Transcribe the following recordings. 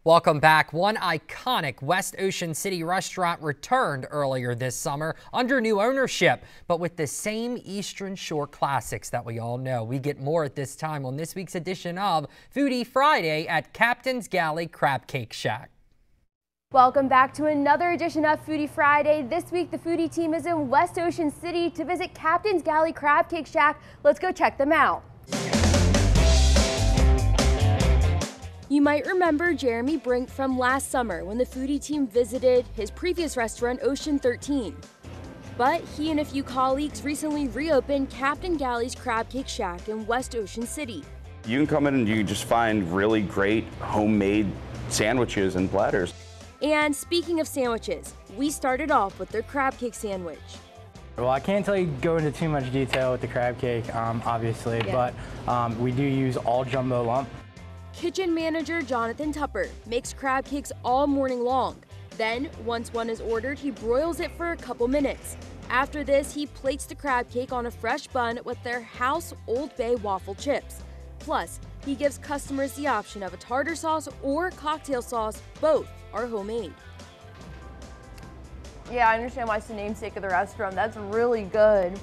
Welcome back. One iconic West Ocean City restaurant returned earlier this summer under new ownership, but with the same Eastern Shore classics that we all know. We get more at this time on this week's edition of Foodie Friday at Captain's Galley Crab Cake Shack. Welcome back to another edition of Foodie Friday. This week, the Foodie team is in West Ocean City to visit Captain's Galley Crab Cake Shack. Let's go check them out. You might remember Jeremy Brink from last summer when the Foodie team visited his previous restaurant, Ocean 13. But he and a few colleagues recently reopened Captain Galley's Crab Cake Shack in West Ocean City. You can come in and you can just find really great homemade sandwiches and platters. And speaking of sandwiches, we started off with their crab cake sandwich. Well, I can't go into too much detail with the crab cake, obviously, but we do use all jumbo lump. Kitchen manager Jonathan Tupper makes crab cakes all morning long. Then, once one is ordered, he broils it for a couple minutes. After this, he plates the crab cake on a fresh bun with their house Old Bay waffle chips. Plus, he gives customers the option of a tartar sauce or cocktail sauce. Both are homemade. Yeah, I understand why it's the namesake of the restaurant. That's really good.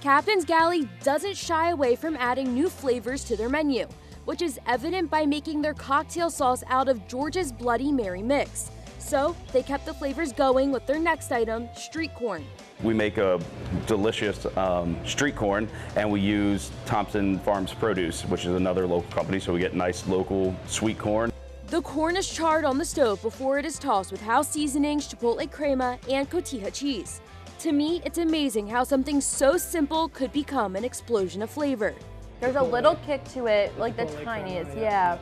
Captain's Galley doesn't shy away from adding new flavors to their menu, which is evident by making their cocktail sauce out of George's Bloody Mary mix. So they kept the flavors going with their next item, street corn. We make a delicious street corn, and we use Thompson Farms Produce, which is another local company, so we get nice local sweet corn. The corn is charred on the stove before it is tossed with house seasonings, chipotle crema, and cotija cheese. To me, it's amazing how something so simple could become an explosion of flavor. There's a little kick to it, like the tiniest, yeah.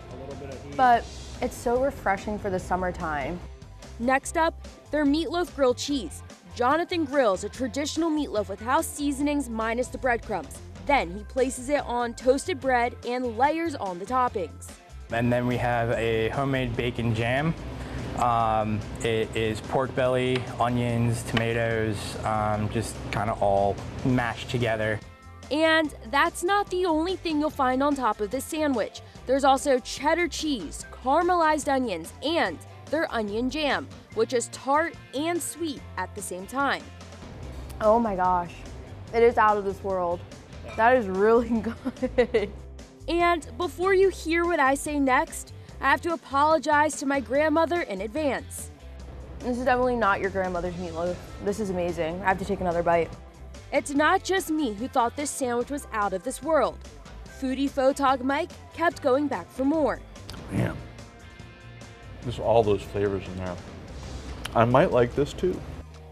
But it's so refreshing for the summertime. Next up, their meatloaf grilled cheese. Jonathan grills a traditional meatloaf with house seasonings minus the breadcrumbs. Then he places it on toasted bread and layers on the toppings. And then we have a homemade bacon jam. It is pork belly, onions, tomatoes, just kind of all mashed together. And that's not the only thing you'll find on top of this sandwich. There's also cheddar cheese, caramelized onions, and their onion jam, which is tart and sweet at the same time. Oh my gosh, it is out of this world. That is really good. And before you hear what I say next, I have to apologize to my grandmother in advance. This is definitely not your grandmother's meatloaf. This is amazing. I have to take another bite. It's not just me who thought this sandwich was out of this world. Foodie photog Mike kept going back for more. Man, there's all those flavors in there. I might like this too.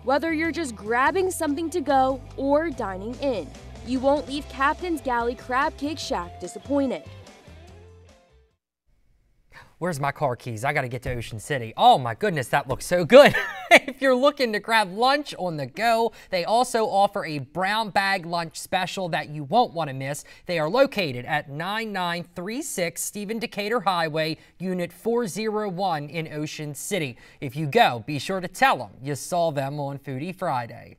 Whether you're just grabbing something to go or dining in, you won't leave Captain's Galley Crab Cake Shack disappointed. Where's my car keys? I got to get to Ocean City. Oh my goodness, that looks so good. If you're looking to grab lunch on the go, they also offer a brown bag lunch special that you won't want to miss. They are located at 9936 Stephen Decatur Highway Unit 401 in Ocean City. If you go, be sure to tell them you saw them on Foodie Friday.